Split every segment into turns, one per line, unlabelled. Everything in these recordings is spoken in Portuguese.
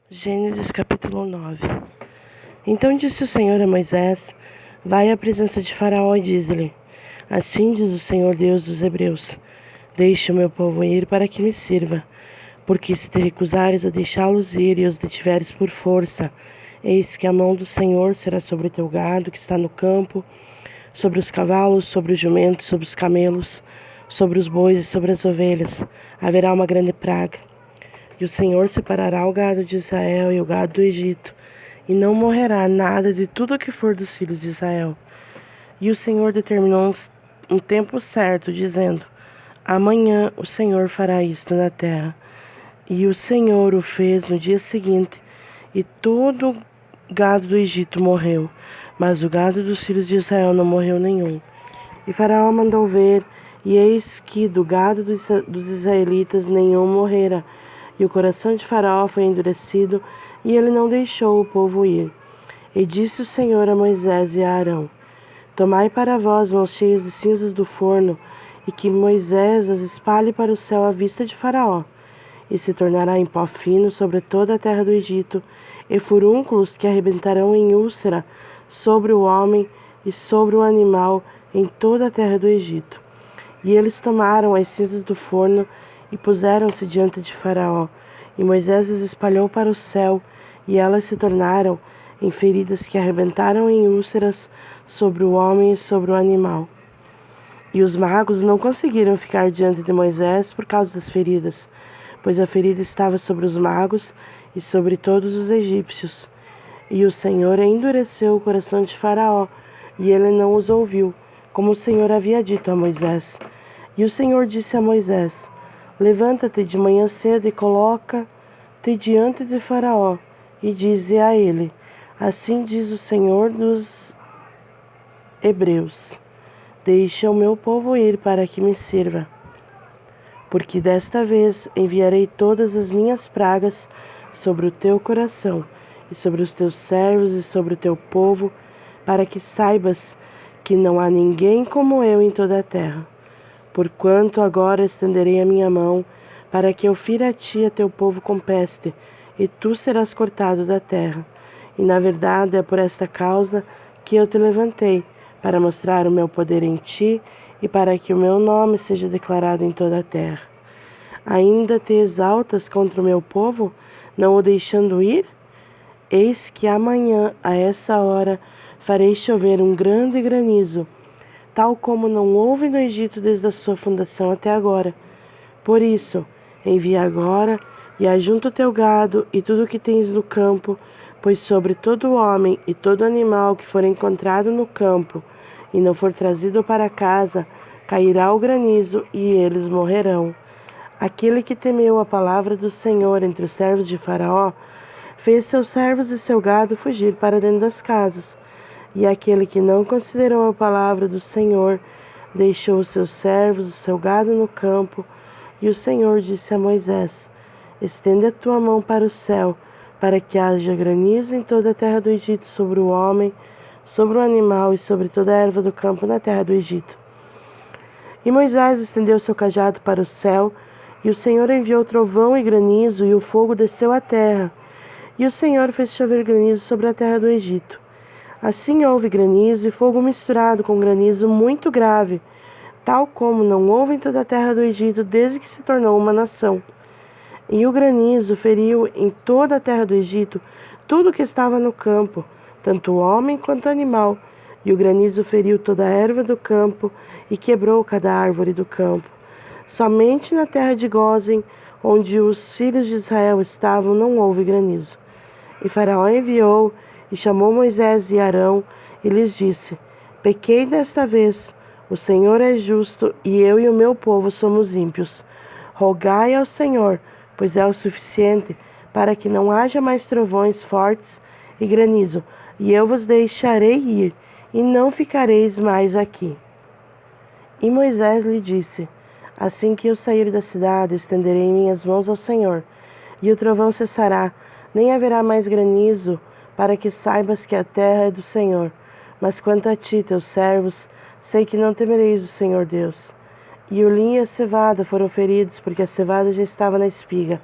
Gênesis capítulo 9. Então disse o Senhor a Moisés: Vai à presença de Faraó e diz-lhe: Assim diz o Senhor Deus dos Hebreus: Deixa o meu povo ir para que me sirva. Porque se te recusares a deixá-los ir e os detiveres por força, eis que a mão do Senhor será sobre o teu gado que está no campo, sobre os cavalos, sobre os jumentos, sobre os camelos, sobre os bois e sobre as ovelhas. Haverá uma grande praga. E o Senhor separará o gado de Israel e o gado do Egito, e não morrerá nada de tudo que for dos filhos de Israel. E o Senhor determinou um tempo certo, dizendo: Amanhã o Senhor fará isto na terra. E o Senhor o fez no dia seguinte, e todo o gado do Egito morreu, mas o gado dos filhos de Israel não morreu nenhum. E Faraó mandou ver, e eis que do gado dos israelitas nenhum morrera. E o coração de Faraó foi endurecido, e ele não deixou o povo ir. E disse o Senhor a Moisés e a Arão: Tomai para vós mãos cheias de cinzas do forno, e que Moisés as espalhe para o céu à vista de Faraó. E se tornará em pó fino sobre toda a terra do Egito, e furúnculos que arrebentarão em úlcera sobre o homem e sobre o animal em toda a terra do Egito. E eles tomaram as cinzas do forno e puseram-se diante de Faraó. E Moisés as espalhou para o céu, e elas se tornaram em feridas que arrebentaram em úlceras sobre o homem e sobre o animal. E os magos não conseguiram ficar diante de Moisés por causa das feridas, pois a ferida estava sobre os magos e sobre todos os egípcios. E o Senhor endureceu o coração de Faraó, e ele não os ouviu, como o Senhor havia dito a Moisés. E o Senhor disse a Moisés: Levanta-te de manhã cedo e coloca-te diante de Faraó, e dize a ele: Assim diz o Senhor dos Hebreus: Deixa o meu povo ir para que me sirva. Porque desta vez enviarei todas as minhas pragas sobre o teu coração, e sobre os teus servos e sobre o teu povo, para que saibas que não há ninguém como eu em toda a terra. Porquanto agora estenderei a minha mão, para que eu fira a ti e a teu povo com peste, e tu serás cortado da terra. E na verdade é por esta causa que eu te levantei, para mostrar o meu poder em ti, e para que o meu nome seja declarado em toda a terra. Ainda te exaltas contra o meu povo, não o deixando ir? Eis que amanhã, a essa hora, farei chover um grande granizo, tal como não houve no Egito desde a sua fundação até agora. Por isso, envia agora e ajunta o teu gado e tudo o que tens no campo, pois sobre todo homem e todo animal que for encontrado no campo e não for trazido para casa, cairá o granizo e eles morrerão. Aquele que temeu a palavra do Senhor entre os servos de Faraó, fez seus servos e seu gado fugir para dentro das casas. E aquele que não considerou a palavra do Senhor, deixou os seus servos, o seu gado no campo. E o Senhor disse a Moisés: Estende a tua mão para o céu, para que haja granizo em toda a terra do Egito, sobre o homem, sobre o animal e sobre toda a erva do campo na terra do Egito. E Moisés estendeu seu cajado para o céu, e o Senhor enviou trovão e granizo, e o fogo desceu à terra. E o Senhor fez chover granizo sobre a terra do Egito. Assim houve granizo e fogo misturado com granizo muito grave, tal como não houve em toda a terra do Egito desde que se tornou uma nação. E o granizo feriu em toda a terra do Egito tudo que estava no campo, tanto o homem quanto o animal. E o granizo feriu toda a erva do campo e quebrou cada árvore do campo. Somente na terra de Gósen, onde os filhos de Israel estavam, não houve granizo. E Faraó enviou e chamou Moisés e Arão e lhes disse: Pequei desta vez, o Senhor é justo e eu e o meu povo somos ímpios. Rogai ao Senhor, pois é o suficiente, para que não haja mais trovões fortes e granizo, e eu vos deixarei ir, e não ficareis mais aqui. E Moisés lhe disse: Assim que eu sair da cidade, estenderei minhas mãos ao Senhor, e o trovão cessará, nem haverá mais granizo, para que saibas que a terra é do Senhor. Mas quanto a ti, teus servos, sei que não temereis o Senhor Deus. E o linho e a cevada foram feridos, porque a cevada já estava na espiga,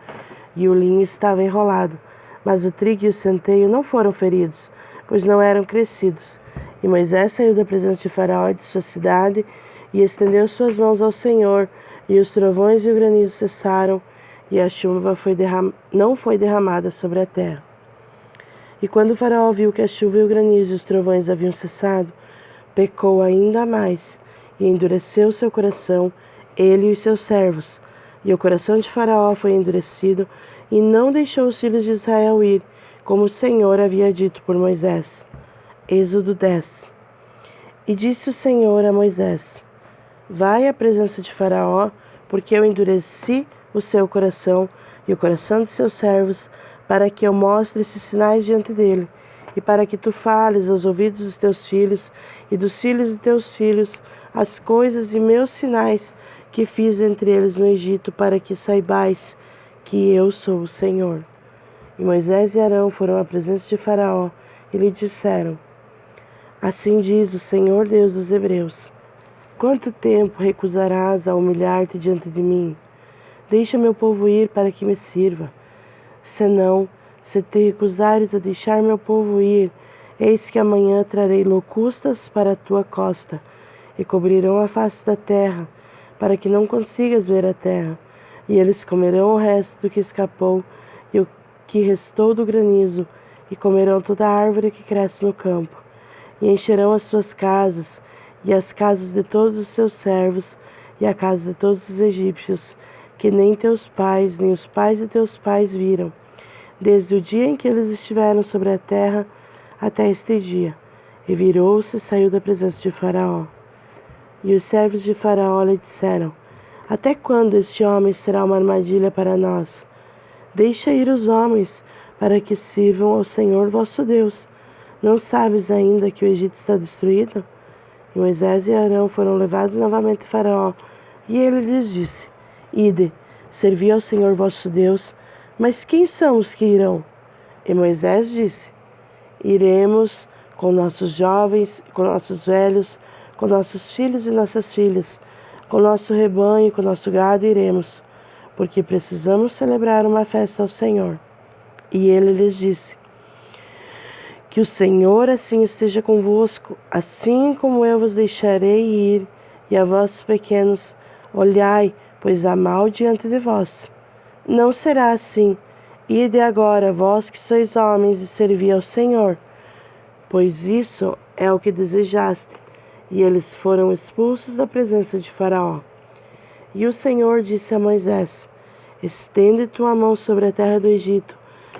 e o linho estava enrolado. Mas o trigo e o centeio não foram feridos, pois não eram crescidos. E Moisés saiu da presença de Faraó e de sua cidade, e estendeu suas mãos ao Senhor, e os trovões e o granizo cessaram, e a chuva não foi derramada sobre a terra. E quando o Faraó viu que a chuva e o granizo e os trovões haviam cessado, pecou ainda mais, e endureceu seu coração, ele e os seus servos. E o coração de Faraó foi endurecido, e não deixou os filhos de Israel ir, como o Senhor havia dito por Moisés. Êxodo 10. E disse o Senhor a Moisés: Vai à presença de Faraó, porque eu endureci o seu coração e o coração de seus servos, para que eu mostre esses sinais diante dele, e para que tu fales aos ouvidos dos teus filhos e dos filhos de teus filhos as coisas e meus sinais que fiz entre eles no Egito, para que saibais que eu sou o Senhor. E Moisés e Arão foram à presença de Faraó e lhe disseram: Assim diz o Senhor Deus dos Hebreus: Quanto tempo recusarás a humilhar-te diante de mim? Deixa meu povo ir para que me sirva. Senão, se te recusares a deixar meu povo ir, eis que amanhã trarei locustas para a tua costa, e cobrirão a face da terra, para que não consigas ver a terra. E eles comerão o resto do que escapou, e o que restou do granizo, e comerão toda a árvore que cresce no campo. E encherão as suas casas, e as casas de todos os seus servos, e a casa de todos os egípcios, que nem teus pais, nem os pais de teus pais viram, desde o dia em que eles estiveram sobre a terra até este dia. E virou-se e saiu da presença de Faraó. E os servos de Faraó lhe disseram: Até quando este homem será uma armadilha para nós? Deixa ir os homens, para que sirvam ao Senhor vosso Deus. Não sabes ainda que o Egito está destruído? E Moisés e Arão foram levados novamente a Faraó, e ele lhes disse: Ide, servi ao Senhor vosso Deus, mas quem são os que irão? E Moisés disse: Iremos com nossos jovens, com nossos velhos, com nossos filhos e nossas filhas, com nosso rebanho e com nosso gado iremos, porque precisamos celebrar uma festa ao Senhor. E ele lhes disse: Que o Senhor assim esteja convosco, assim como eu vos deixarei ir, e a vossos pequenos, olhai, pois há mal diante de vós. Não será assim. Ide agora, vós que sois homens, e servi ao Senhor, pois isso é o que desejaste. E eles foram expulsos da presença de Faraó. E o Senhor disse a Moisés: Estende tua mão sobre a terra do Egito,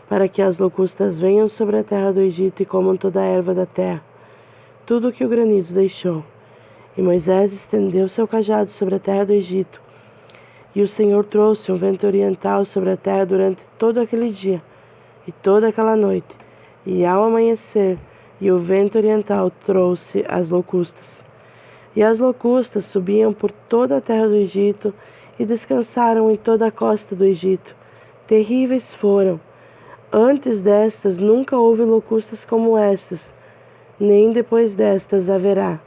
para que as locustas venham sobre a terra do Egito e comam toda a erva da terra, tudo o que o granizo deixou. E Moisés estendeu seu cajado sobre a terra do Egito, e o Senhor trouxe um vento oriental sobre a terra durante todo aquele dia e toda aquela noite. E ao amanhecer, o vento oriental trouxe as locustas. E as locustas subiam por toda a terra do Egito e descansaram em toda a costa do Egito. Terríveis foram. Antes destas nunca houve locustas como estas, nem depois destas haverá.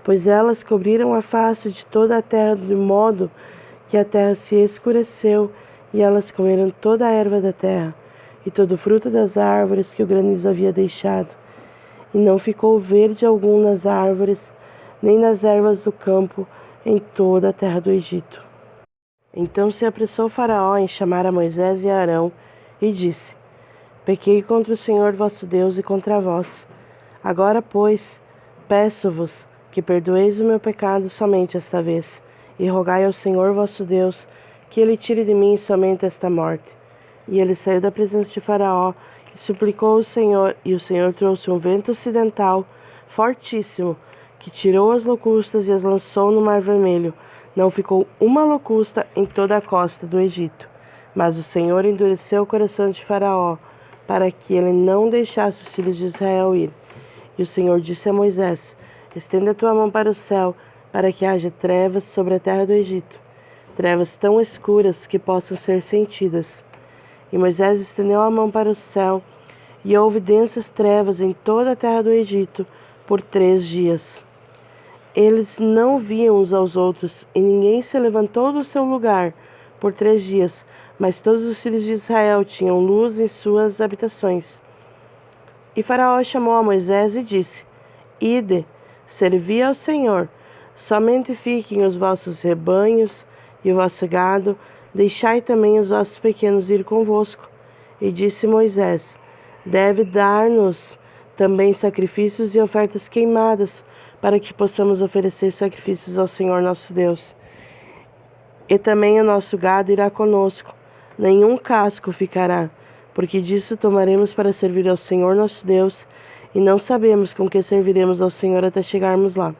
Pois elas cobriram a face de toda a terra de modo que a terra se escureceu, e elas comeram toda a erva da terra, e todo o fruto das árvores que o granizo havia deixado. E não ficou verde algum nas árvores, nem nas ervas do campo, em toda a terra do Egito. Então se apressou Faraó em chamar a Moisés e a Arão, e disse: Pequei contra o Senhor vosso Deus e contra vós. Agora, pois, peço-vos que perdoeis o meu pecado somente esta vez, e rogai ao Senhor vosso Deus que ele tire de mim somente esta morte. E ele saiu da presença de Faraó e suplicou ao Senhor, e o Senhor trouxe um vento ocidental fortíssimo, que tirou as locustas e as lançou no Mar Vermelho. Não ficou uma locusta em toda a costa do Egito. Mas o Senhor endureceu o coração de Faraó, para que ele não deixasse os filhos de Israel ir. E o Senhor disse a Moisés: Estenda a tua mão para o céu, para que haja trevas sobre a terra do Egito, trevas tão escuras que possam ser sentidas. E Moisés estendeu a mão para o céu, e houve densas trevas em toda a terra do Egito por 3 dias. Eles não viam uns aos outros, e ninguém se levantou do seu lugar por 3 dias, mas todos os filhos de Israel tinham luz em suas habitações. E Faraó chamou a Moisés e disse: Ide, servi ao Senhor, somente fiquem os vossos rebanhos e o vosso gado, deixai também os vossos pequenos ir convosco. E disse Moisés: Deve dar-nos também sacrifícios e ofertas queimadas, para que possamos oferecer sacrifícios ao Senhor nosso Deus. E também o nosso gado irá conosco, nenhum casco ficará, porque disso tomaremos para servir ao Senhor nosso Deus, e não sabemos com que serviremos ao Senhor até chegarmos lá.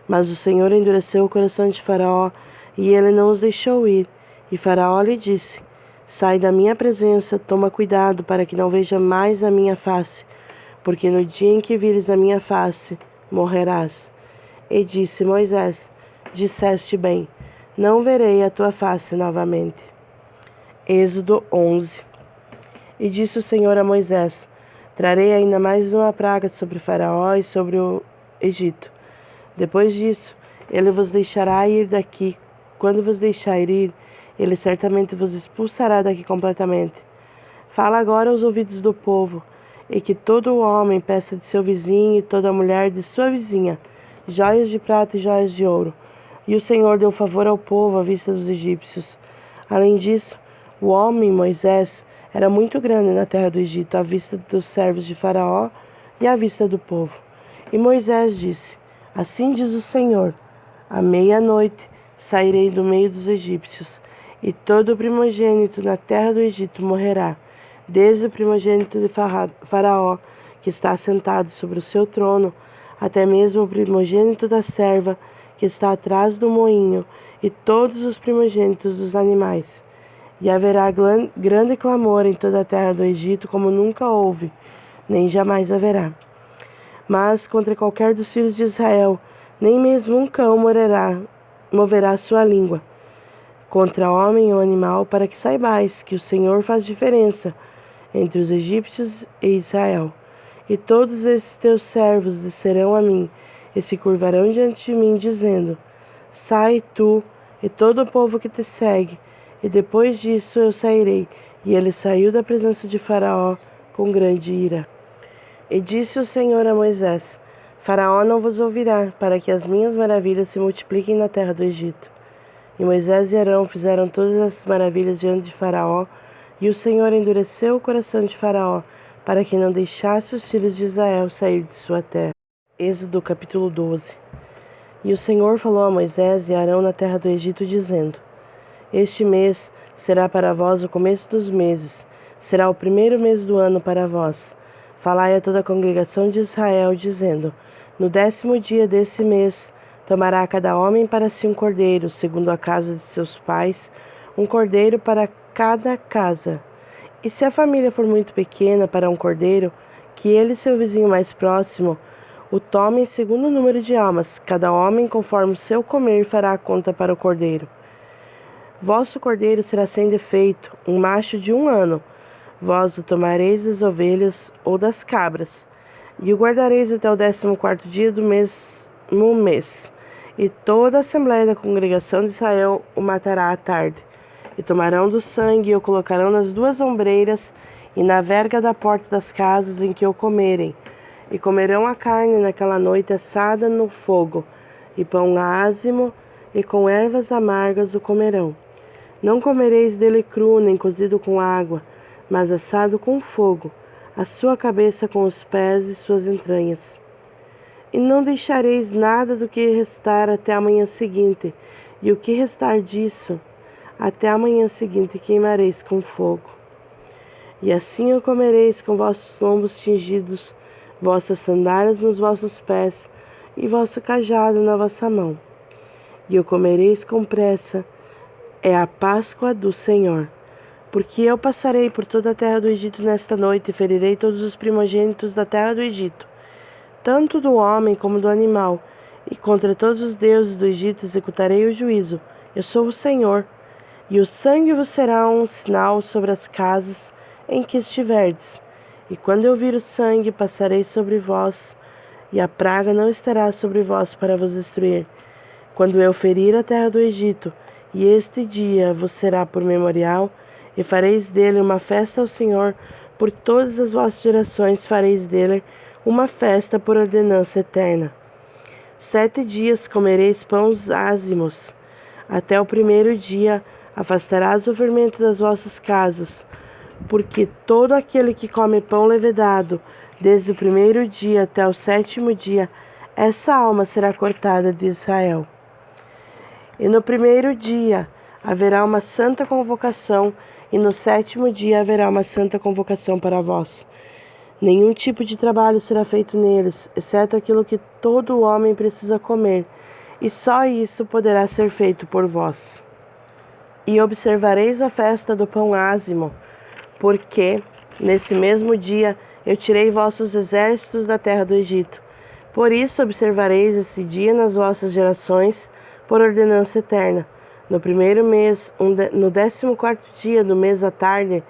Mas o Senhor endureceu o coração de Faraó, e ele não os deixou ir. E Faraó lhe disse: Sai da minha presença, toma cuidado para que não veja mais a minha face, porque no dia em que vires a minha face, morrerás. E disse Moisés: Disseste bem, não verei a tua face novamente. Êxodo 11. E disse o Senhor a Moisés: Trarei ainda mais uma praga sobre Faraó e sobre o Egito. Depois disso, ele vos deixará ir daqui. Quando vos deixar ir, ele certamente vos expulsará daqui completamente. Fala agora aos ouvidos do povo, e que todo homem peça de seu vizinho e toda mulher de sua vizinha joias de prata e joias de ouro. E o Senhor deu favor ao povo à vista dos egípcios. Além disso, o homem Moisés era muito grande na terra do Egito, à vista dos servos de Faraó e à vista do povo. E Moisés disse: Assim diz o Senhor: à meia-noite sairei do meio dos egípcios, e todo o primogênito na terra do Egito morrerá, desde o primogênito de Faraó, que está sentado sobre o seu trono, até mesmo o primogênito da serva, que está atrás do moinho, e todos os primogênitos dos animais. E haverá grande clamor em toda a terra do Egito, como nunca houve, nem jamais haverá. Mas contra qualquer dos filhos de Israel, nem mesmo um cão moverá sua língua contra homem ou animal, para que saibais que o Senhor faz diferença entre os egípcios e Israel. E todos esses teus servos descerão a mim, e se curvarão diante de mim, dizendo: Sai tu e todo o povo que te segue. E depois disso eu sairei. E ele saiu da presença de Faraó com grande ira. E disse o Senhor a Moisés: Faraó não vos ouvirá, para que as minhas maravilhas se multipliquem na terra do Egito. E Moisés e Arão fizeram todas essas maravilhas diante de Faraó, e o Senhor endureceu o coração de Faraó, para que não deixasse os filhos de Israel sair de sua terra. Êxodo capítulo 12. E o Senhor falou a Moisés e a Arão na terra do Egito, dizendo: Este mês será para vós o começo dos meses, será o primeiro mês do ano para vós. Falai a toda a congregação de Israel, dizendo: No 10º dia desse mês, tomará cada homem para si um cordeiro, segundo a casa de seus pais, um cordeiro para cada casa. E se a família for muito pequena para um cordeiro, que ele e seu vizinho mais próximo o tomem segundo o número de almas. Cada homem, conforme o seu comer, fará a conta para o cordeiro. Vosso cordeiro será sem defeito, um macho de 1 ano. Vós o tomareis das ovelhas ou das cabras, e o guardareis até o 14º dia do mesmo mês. E toda a assembléia da congregação de Israel o matará à tarde. E tomarão do sangue e o colocarão nas 2 ombreiras e na verga da porta das casas em que o comerem. E comerão a carne naquela noite assada no fogo, e pão ázimo, e com ervas amargas o comerão. Não comereis dele cru, nem cozido com água, mas assado com fogo, a sua cabeça com os pés e suas entranhas. E não deixareis nada do que restar até a manhã seguinte, e o que restar disso, até a manhã seguinte queimareis com fogo. E assim o comereis com vossos lombos tingidos, vossas sandálias nos vossos pés, e vosso cajado na vossa mão. E o comereis com pressa, é a Páscoa do Senhor. Porque eu passarei por toda a terra do Egito nesta noite, e ferirei todos os primogênitos da terra do Egito, tanto do homem como do animal, e contra todos os deuses do Egito executarei o juízo. Eu sou o Senhor. E o sangue vos será um sinal sobre as casas em que estiverdes. E quando eu vir o sangue, passarei sobre vós, e a praga não estará sobre vós para vos destruir. Quando eu ferir a terra do Egito, E este dia vos será por memorial, e fareis dele uma festa ao Senhor. Por todas as vossas gerações fareis dele uma festa por ordenança eterna. 7 dias comereis pães ázimos. Até o primeiro dia afastarás o fermento das vossas casas, porque todo aquele que come pão levedado, desde o primeiro dia até o 7º dia, essa alma será cortada de Israel. E no primeiro dia haverá uma santa convocação, e no 7º dia haverá uma santa convocação para vós. Nenhum tipo de trabalho será feito neles, exceto aquilo que todo homem precisa comer, e só isso poderá ser feito por vós. E observareis a festa do pão ázimo, porque nesse mesmo dia eu tirei vossos exércitos da terra do Egito. Por isso observareis esse dia nas vossas gerações, por ordenança eterna. No primeiro mês, no 14º dia do mês à tarde,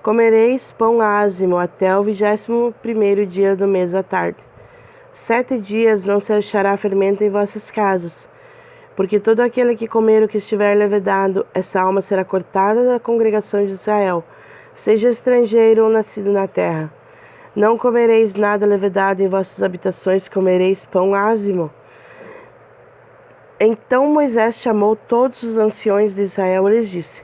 comereis pão ázimo até o 21º dia do mês à tarde. 7 dias não se achará fermento em vossas casas, porque todo aquele que comer o que estiver levedado, essa alma será cortada da congregação de Israel, seja estrangeiro ou nascido na terra. Não comereis nada levedado em vossas habitações, comereis pão ázimo. Então Moisés chamou todos os anciões de Israel e lhes disse: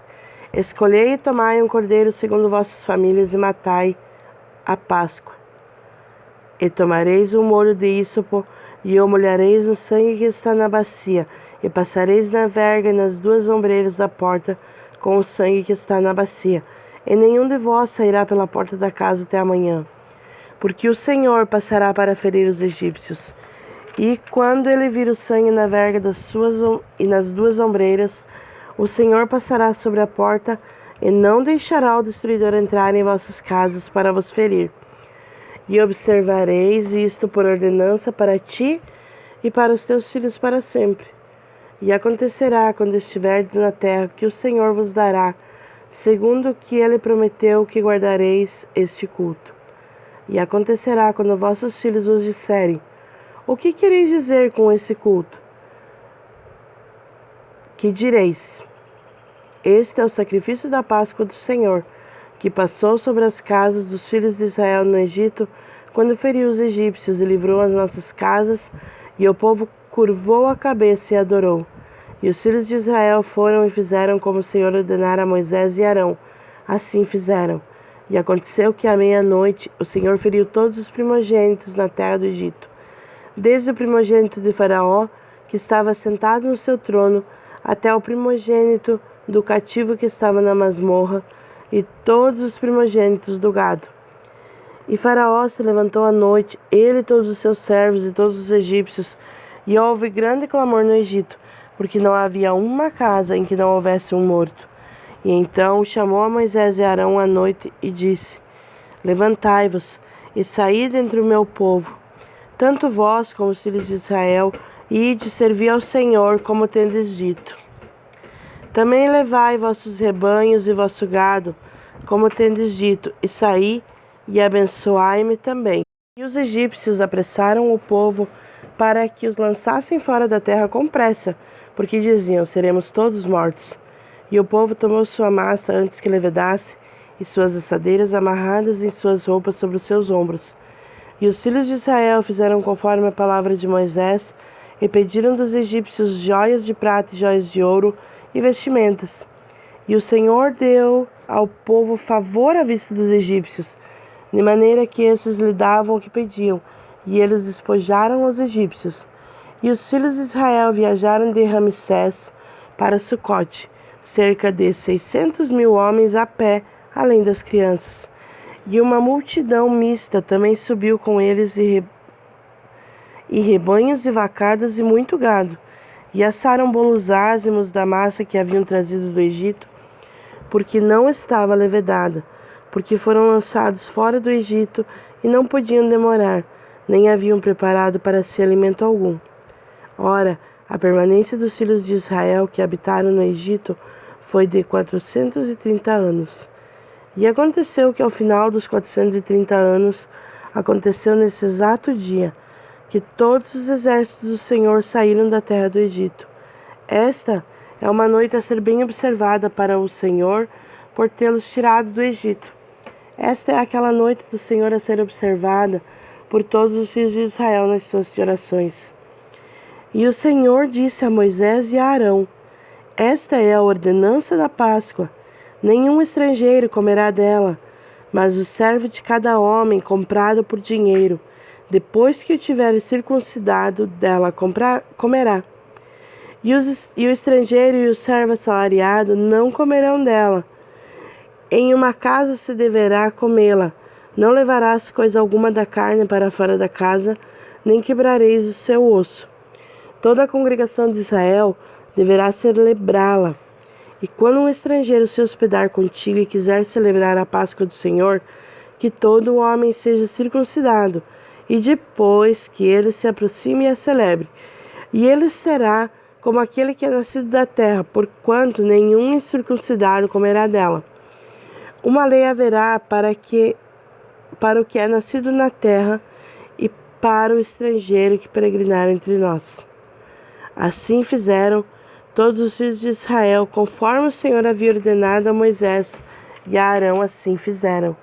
Escolhei e tomai um cordeiro segundo vossas famílias e matai a Páscoa. E tomareis um molho de ísopo e o molhareis no sangue que está na bacia, e passareis na verga e nas 2 ombreiras da porta com o sangue que está na bacia. E nenhum de vós sairá pela porta da casa até amanhã, porque o Senhor passará para ferir os egípcios. E quando ele vir o sangue na verga e nas 2 ombreiras, o Senhor passará sobre a porta e não deixará o destruidor entrar em vossas casas para vos ferir. E observareis isto por ordenança para ti e para os teus filhos para sempre. E acontecerá, quando estiverdes na terra que o Senhor vos dará, segundo o que ele prometeu, que guardareis este culto. E acontecerá, quando vossos filhos vos disserem: O que quereis dizer com esse culto? Que direis: Este é o sacrifício da Páscoa do Senhor, que passou sobre as casas dos filhos de Israel no Egito, quando feriu os egípcios e livrou as nossas casas, e o povo curvou a cabeça e adorou. E os filhos de Israel foram e fizeram como o Senhor ordenara a Moisés e Arão. Assim fizeram. E aconteceu que à meia-noite o Senhor feriu todos os primogênitos na terra do Egito, desde o primogênito de Faraó, que estava sentado no seu trono, até o primogênito do cativo que estava na masmorra, e todos os primogênitos do gado. E Faraó se levantou à noite, ele e todos os seus servos e todos os egípcios, e houve grande clamor no Egito, porque não havia uma casa em que não houvesse um morto. E então chamou a Moisés e Arão à noite e disse: Levantai-vos e saí dentre o meu povo, tanto vós como os filhos de Israel, e ide servir ao Senhor, como tendes dito. Também levai vossos rebanhos e vosso gado, como tendes dito, e saí e abençoai-me também. E os egípcios apressaram o povo para que os lançassem fora da terra com pressa, porque diziam: seremos todos mortos. E o povo tomou sua massa antes que levedasse, e suas assadeiras amarradas em suas roupas sobre os seus ombros. E os filhos de Israel fizeram conforme a palavra de Moisés, e pediram dos egípcios joias de prata e joias de ouro e vestimentas. E o Senhor deu ao povo favor à vista dos egípcios, de maneira que esses lhe davam o que pediam, e eles despojaram os egípcios. E os filhos de Israel viajaram de Ramsés para Sucote, cerca de 600.000 homens a pé, além das crianças. E uma multidão mista também subiu com eles, e rebanhos de vacadas e muito gado. E assaram bolos ázimos da massa que haviam trazido do Egito, porque não estava levedada, porque foram lançados fora do Egito e não podiam demorar, nem haviam preparado para si alimento algum. Ora, a permanência dos filhos de Israel que habitaram no Egito foi de 430 anos. E aconteceu que ao final dos 430 anos, aconteceu nesse exato dia, que todos os exércitos do Senhor saíram da terra do Egito. Esta É uma noite a ser bem observada para o Senhor, por tê-los tirado do Egito. Esta é aquela noite do Senhor a ser observada por todos os filhos de Israel nas suas gerações. E o Senhor disse a Moisés e a Arão: Esta é a ordenança da Páscoa. Nenhum estrangeiro comerá dela, mas o servo de cada homem comprado por dinheiro, depois que o tiver circuncidado, dela comerá. E o estrangeiro e o servo assalariado não comerão dela. Em uma casa se deverá comê-la. Não levarás coisa alguma da carne para fora da casa, nem quebrareis o seu osso. Toda a congregação de Israel deverá celebrá-la. E quando um estrangeiro se hospedar contigo e quiser celebrar a Páscoa do Senhor, que todo homem seja circuncidado, e depois que ele se aproxime e a celebre. E ele será como aquele que é nascido da terra, porquanto nenhum incircuncidado comerá dela. Uma lei haverá para o que é nascido na terra e para o estrangeiro que peregrinar entre nós. Assim fizeram todos os filhos de Israel, conforme o Senhor havia ordenado a Moisés, e a Arão assim fizeram.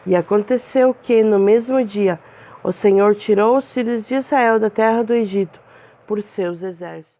E aconteceu que, no mesmo dia, o Senhor tirou os filhos de Israel da terra do Egito por seus exércitos.